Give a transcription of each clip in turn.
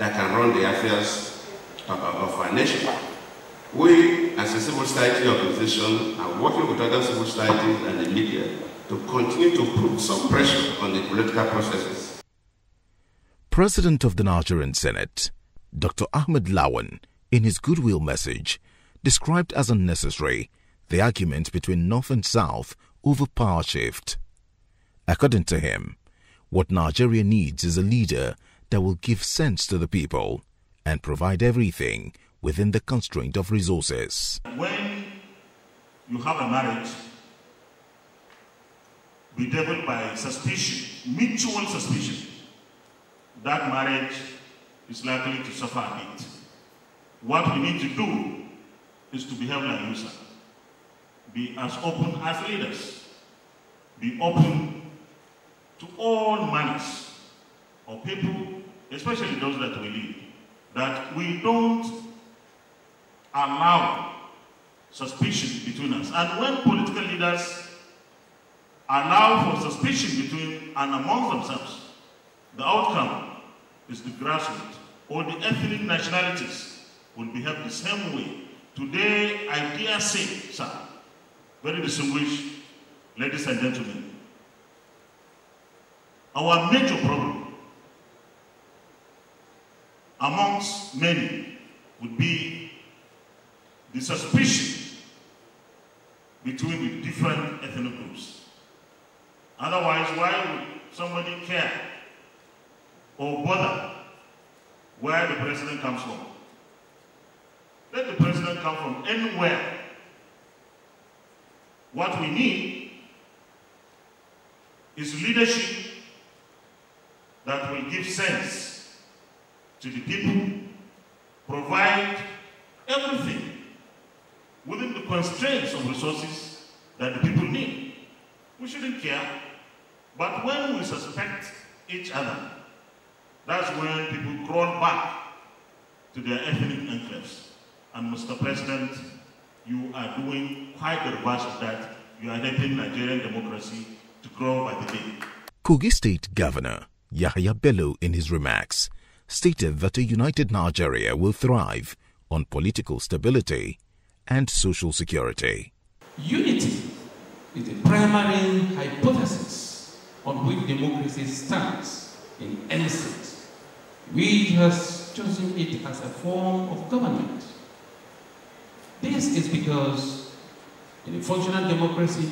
that can run the affairs of our nation. We, as a civil society organization, are working with other civil societies and the media to continue to put some pressure on the political processes. President of the Nigerian Senate, Dr. Ahmed Lawan, in his goodwill message, described as unnecessary the argument between North and South over power shift. According to him, what Nigeria needs is a leader that will give sense to the people and provide everything within the constraint of resources. When you have a marriage bedeviled by suspicion, mutual suspicion, that marriage is likely to suffer a bit. What we need to do is to behave like Musa. Be as open as leaders. Be open to all manners of people, especially those that we lead, that we don't allow suspicion between us. And when political leaders allow for suspicion between and among themselves, the outcome is the grassroots or the ethnic nationalities will behave the same way. Today, I dare say, sir, very distinguished ladies and gentlemen, our major problem amongst many would be the suspicion between the different ethnic groups. Otherwise, why would somebody care or bother where the president comes from? Let the president come from anywhere. What we need is leadership that will give sense to the people, provide everything within the constraints of resources that the people need. We shouldn't care, but when we suspect each other, that's when people crawl back to their ethnic enclaves. And Mr. President, you are doing quite the reverse of that. You are helping Nigerian democracy to grow by the day. Kogi State Governor Yahaya Bello, in his remarks, stated that a united Nigeria will thrive on political stability and social security. Unity is the primary hypothesis on which democracy stands in any state, which has chosen it as a form of government. This is because in a functional democracy,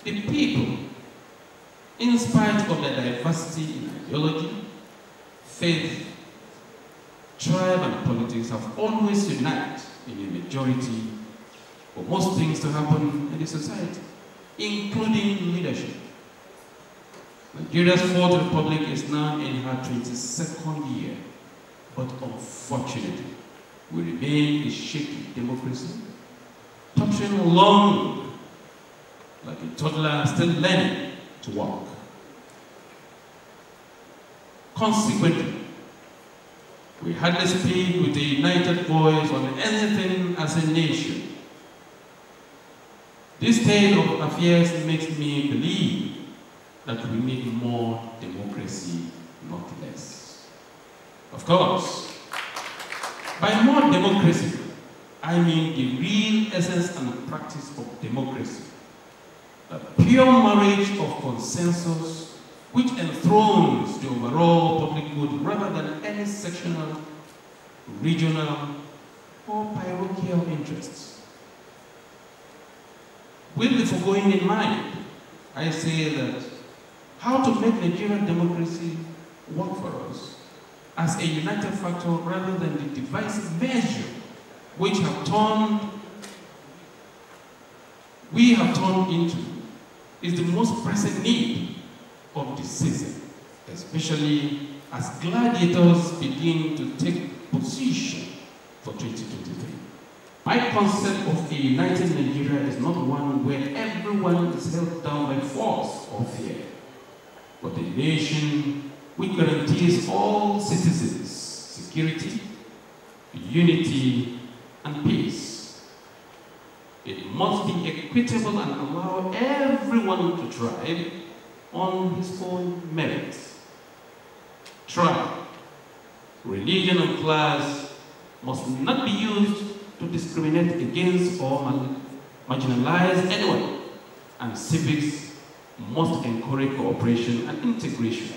the people, in spite of their diversity in ideology, faith, tribe, and politics, have always united in a majority for most things to happen in the society, including leadership. Nigeria's fourth republic is now in her 22nd year, but unfortunately, we remain a shaky democracy, tottering along like a toddler still learning to walk. Consequently, we hardly speak with a united voice on anything as a nation. This state of affairs makes me believe that we need more democracy, not less. Of course, by more democracy, I mean the real essence and practice of democracy, a pure marriage of consensus which enthrones the overall public good rather than any sectional, regional, or parochial interests. With the foregoing in mind, I say that how to make Nigerian democracy work for us as a united factor rather than the divisive measure which we have turned into is the most pressing need of the season, especially as gladiators begin to take position for 2023. My concept of a united Nigeria is not one where everyone is held down by force or fear, but a nation which guarantees all citizens security, unity, and peace. It must be equitable and allow everyone to thrive on his own merits. Thrive Religion and class must not be used to discriminate against or marginalize anyone, and civics must encourage cooperation and integration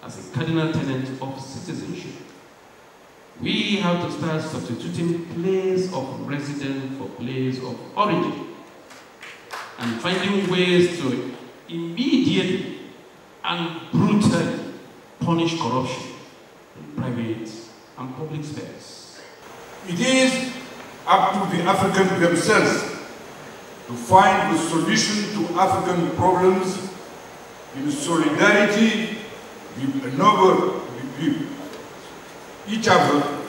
as a cardinal tenet of citizenship. We have to start substituting place of residence for place of origin and finding ways to immediately and brutally punish corruption in private and public spheres. It is up to the Africans themselves to find the solution to African problems in solidarity with each other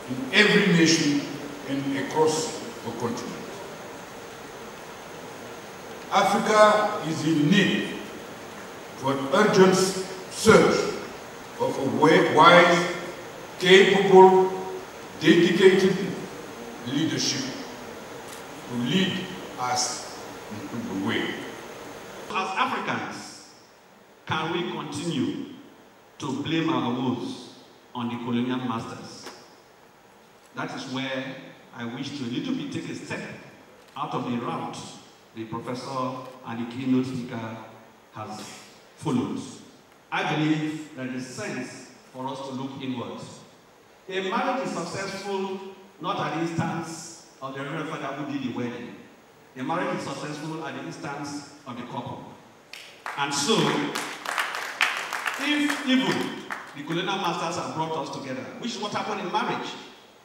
in every nation and across the continent. Africa is in need for an urgent search of a wise, capable, dedicated leadership to lead us into the way. As Africans, can we continue to blame our woes on the colonial masters? That is where I wish to a little bit take a step out of the route the professor and the keynote speaker has followed. I believe there is sense for us to look inwards. A marriage is successful not at the instance of the reverend father who did the wedding. A marriage is successful at the instance of the couple. And so, if even the colonial masters have brought us together, which is what happened in marriage,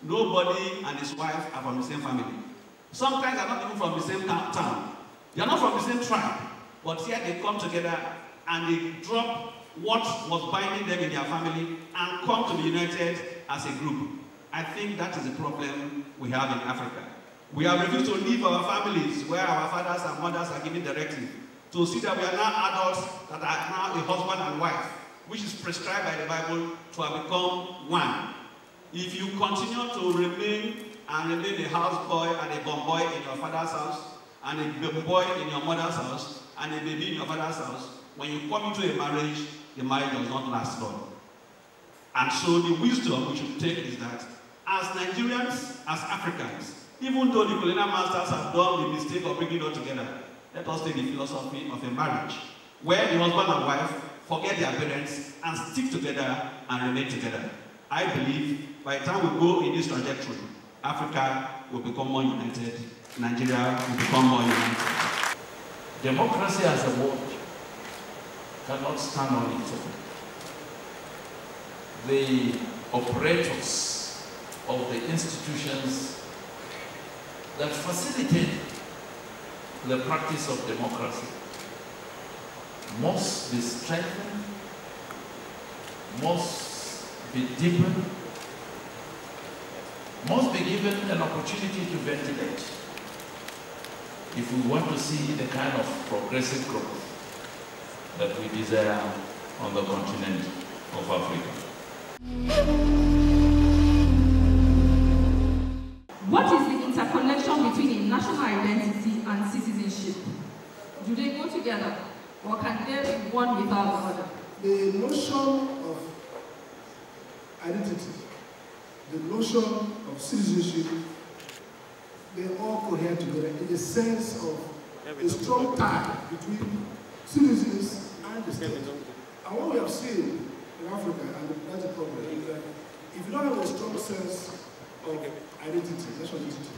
nobody and his wife are from the same family. Sometimes they're not even from the same town. They're not from the same tribe, but here they come together and they drop what was binding them in their family and come to be united as a group. I think that is the problem we have in Africa. We have refused to leave our families where our fathers and mothers are giving directive, to see that we are now adults that are now a husband and wife, which is prescribed by the Bible to have become one. If you continue to remain a houseboy and a bomb boy in your father's house, and a boy in your mother's house, and a baby in your father's house, when you come into a marriage, the marriage does not last long. And so the wisdom we should take is that as Nigerians, as Africans, even though the colonial masters have done the mistake of bringing it all together, let us take the philosophy of a marriage, where the husband and wife forget their parents and stick together and remain together. I believe by the time we go in this trajectory, Africa will become more united, Nigeria will become more united. Democracy as a word cannot stand on its own. The operators of the institutions that facilitate the practice of democracy must be strengthened, must be deepened, must be given an opportunity to ventilate if we want to see the kind of progressive growth that we desire on the continent of Africa. What is the interconnection between a national identity and citizenship? Do they go together, or can there be one without the other? The notion of identity, the notion of citizenship, they all cohere together in the sense of a strong tie between citizens and the state. And what we have seen in Africa, and that's the problem, is that if you don't have a strong sense of identity, national identity,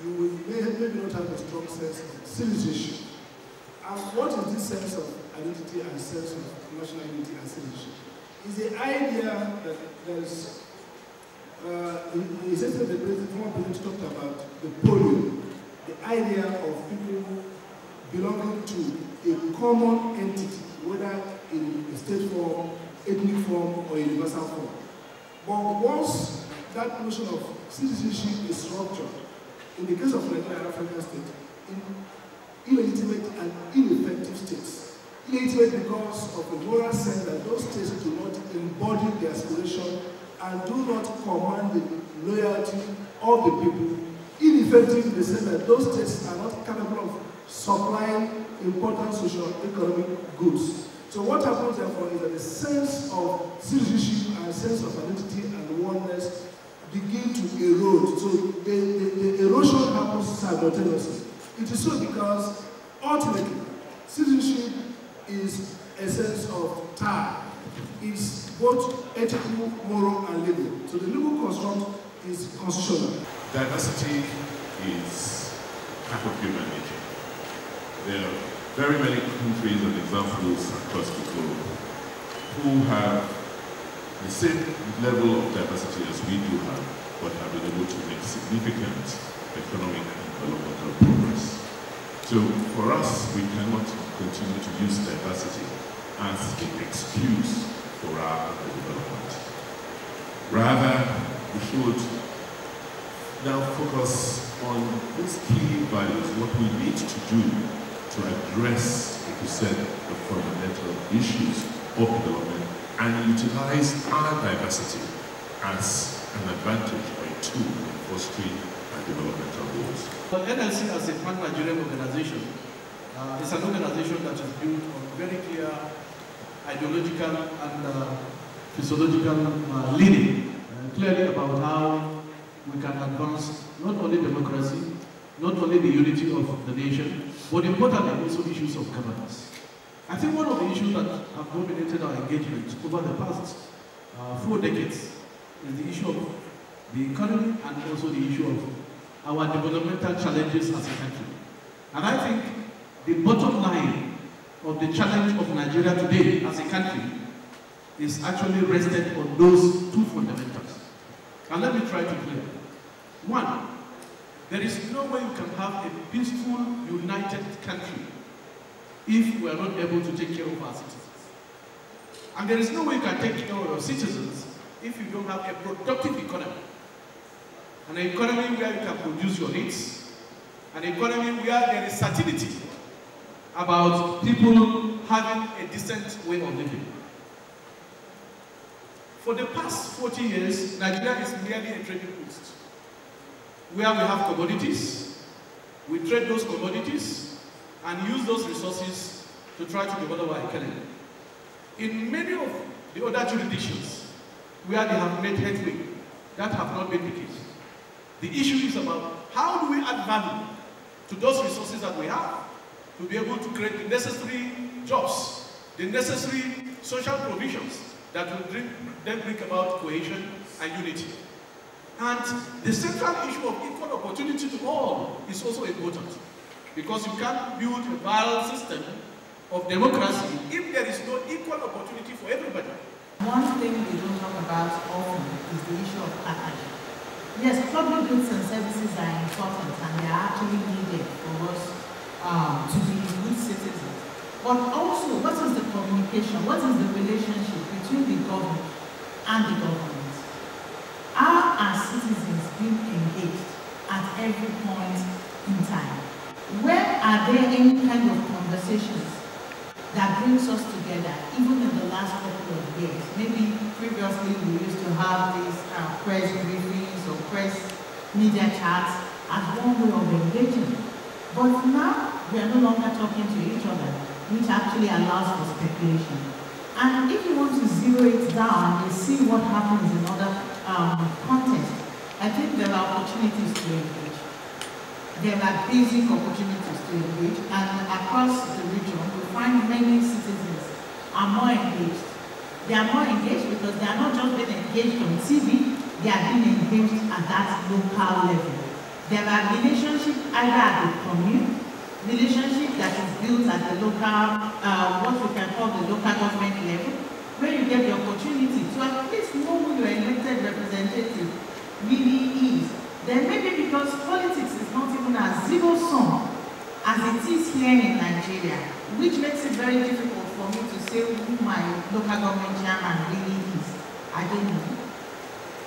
you will maybe not have a strong sense of citizenship. And what is this sense of identity and sense of national identity and citizenship? Is the idea that there's essentially the former president talked about the polio, the idea of people belonging to a common entity, whether in a state form, ethnic form, or universal form. But once that notion of citizenship is structured, in the case of Nigeria and African states, in illegitimate and ineffective states. Illegitimate because of a moral sense that those states do not embody the aspiration and do not command the loyalty of the people. Ineffective in the sense that those states are not capable of supplying important social economic goods. So what happens therefore is that the sense of citizenship and sense of identity and oneness begin to erode. So the erosion happens simultaneously. It is so because ultimately citizenship is a sense of tie. It's both ethical, moral, and legal. So the legal construct is constitutional. Diversity is part of human nature. There are very many countries and examples across the globe who have the same level of diversity as we do have, but have been able to make significant economic and developmental progress. So for us, we cannot continue to use diversity as an excuse for our development. Rather, we should now focus on these key values, what we need to do to address, like you said, the fundamental issues of development and utilize our diversity as an advantage or a tool in fostering our developmental goals. But NLC as a pan-Nigerian organization is an organization that is built on very clear ideological and physiological leading, clearly about how we can advance not only democracy, not only the unity of the nation, but importantly also issues of governance. I think one of the issues that have dominated our engagement over the past 4 decades is the issue of the economy and also the issue of our developmental challenges as a country. And I think the bottom line of the challenge of Nigeria today as a country is actually rested on those 2 fundamentals. And let me try to clear. 1, there is no way you can have a peaceful, united country if we are not able to take care of our citizens. And there is no way you can take care of your citizens if you don't have a productive economy. An economy where you can produce your needs, an economy where there is certainty about people having a decent way of living. For the past 40 years, Nigeria is merely a trading post, where we have commodities, we trade those commodities, and use those resources to try to develop our economy. In many of the other jurisdictions where they have made headway, that have not been the case. The issue is about how do we add value to those resources that we have to be able to create the necessary jobs, the necessary social provisions that will then bring about cohesion and unity. And the central issue of equal opportunity to all is also important, because you can't build a viral system of democracy if there is no equal opportunity for everybody. One thing we don't talk about often is the issue of partnership. Yes, public goods and services are important and they are actually needed for us to be good citizens. But also, what is the communication? What is the relationship between the government and the government? Are our citizens being engaged at every point in time? Where are there any kind of conversations that brings us together, even in the last couple of years? Maybe previously we used to have these press briefings or press media chats as one way of engaging. But now we are no longer talking to each other, which actually allows for speculation. And if you want to zero it down and see what happens in other contexts, I think there are opportunities to engage. There are basic opportunities to engage, and across the region, we find many citizens are more engaged. They are more engaged because they are not just being engaged on TV, they are being engaged at that local level. There are relationships either at the commune, relationship that is built at the local, what we can call the local government level, where you get the opportunity to at least know who your elected representative really is. Then maybe because politics is not even as zero-sum as it is here in Nigeria, which makes it very difficult for me to say who my local government chairman really is. I don't know.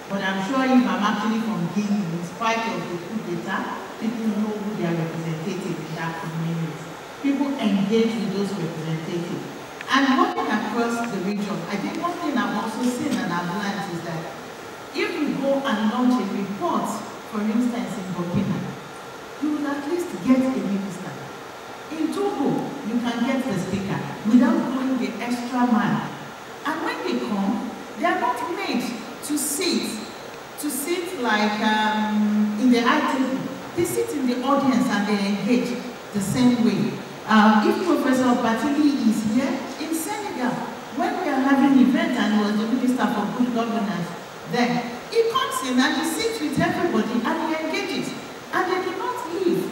But I'm sure if I'm actually from Guinea, in spite of the coup d'etat, people know who their representative in that community. People engage with those representatives. And working across the region, I think one thing I've also seen and I've learned is that if we go and launch a report, for instance in Burkina, you will at least get a minister. In Togo, you can get the speaker without going the extra They are not made to sit like in the eye table. They sit in the audience and they engage the same way. If Professor Batili is here in Senegal, when we are having an event and he was the Minister for Good Governance, then he comes in and he sits with everybody and he engages. And they do not leave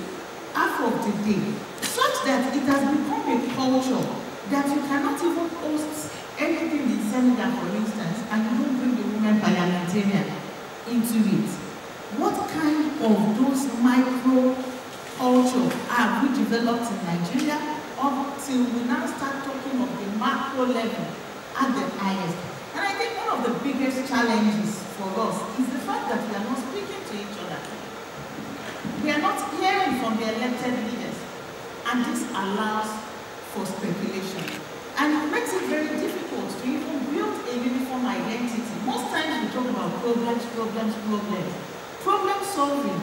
half of the day, such that it has become a culture that you cannot even host anything in Senegal, for instance, and you don't bring the women parliamentarian into it. What kind of those micro culture have we developed in Nigeria until we now start talking of the macro level at the highest? And I think one of the biggest challenges for us is the fact that we are not speaking to each other. We are not hearing from the elected leaders, and this allows for speculation. And it makes it very difficult to even build a uniform identity. Most times we talk about problems. Problem solving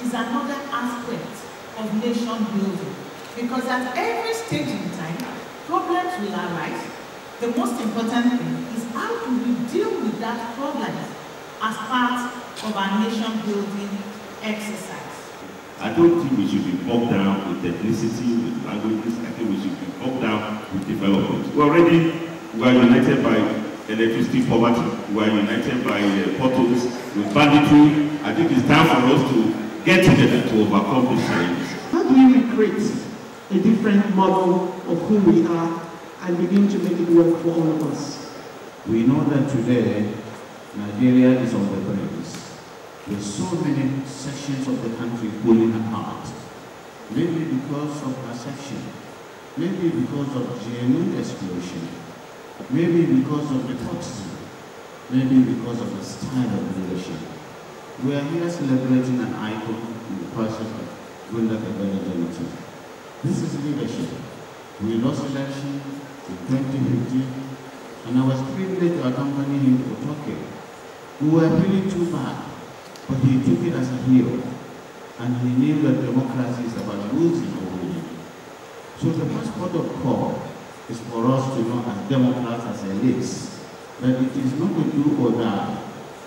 is another aspect of nation building, because at every stage in time, problems will arise. The most important thing is how do we deal with that problem as part of our nation building exercise. I don't think we should be bogged down with ethnicity, with languages. I think we should be bogged down with development. We are united by electricity poverty. We are united by potholes, with banditry. I think it's time for us to get together to overcome these challenges. How do we recreate a different model of who we are and begin to make it work for all of us? We know that today, Nigeria is on the brink. With so many sections of the country pulling apart, maybe because of perception, maybe because of genuine explosion, maybe because of nepotism, maybe because of the style of leadership. We are here celebrating an icon in the person of Goodluck Ebele Jonathan. This is leadership. We lost election in 2015, and I was privileged to accompany him to Tokyo. We were really too bad. But he took it as a hero, and he knew that democracy is about losing or winning. So the first port of call is for us to know as Democrats, as elites, that it is not a do or die,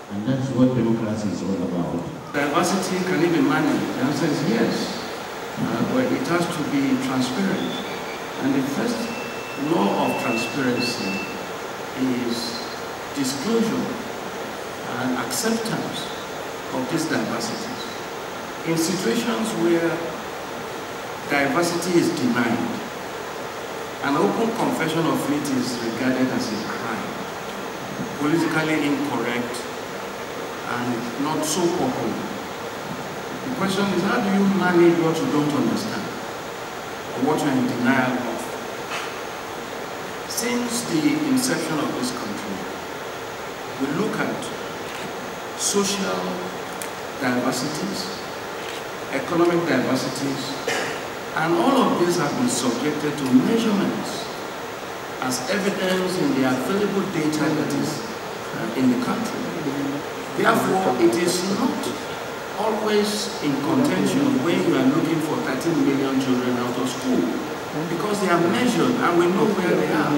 and that's what democracy is all about. Diversity, can it be managed? The answer is yes, but it has to be transparent. And the first law of transparency is disclosure and acceptance of these diversities. In situations where diversity is denied, an open confession of it is regarded as a crime, politically incorrect, and not so popular. The question is, how do you manage what you don't understand, or what you're in denial of? Since the inception of this country, we look at social diversities, economic diversities, and all of these have been subjected to measurements as evidence in the available data that is in the country. Therefore, it is not always in contention when you are looking for 13 million children out of school, because they are measured and we know where they are.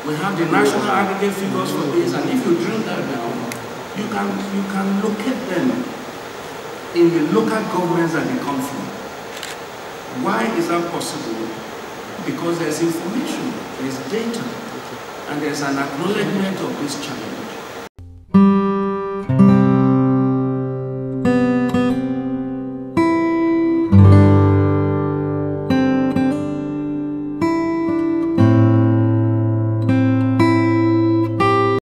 We have the national aggregate figures for this, and if you drill that down, you can locate them in the local governments that they come from. Why is that possible? Because there's information, there's data, and there's an acknowledgement of this challenge.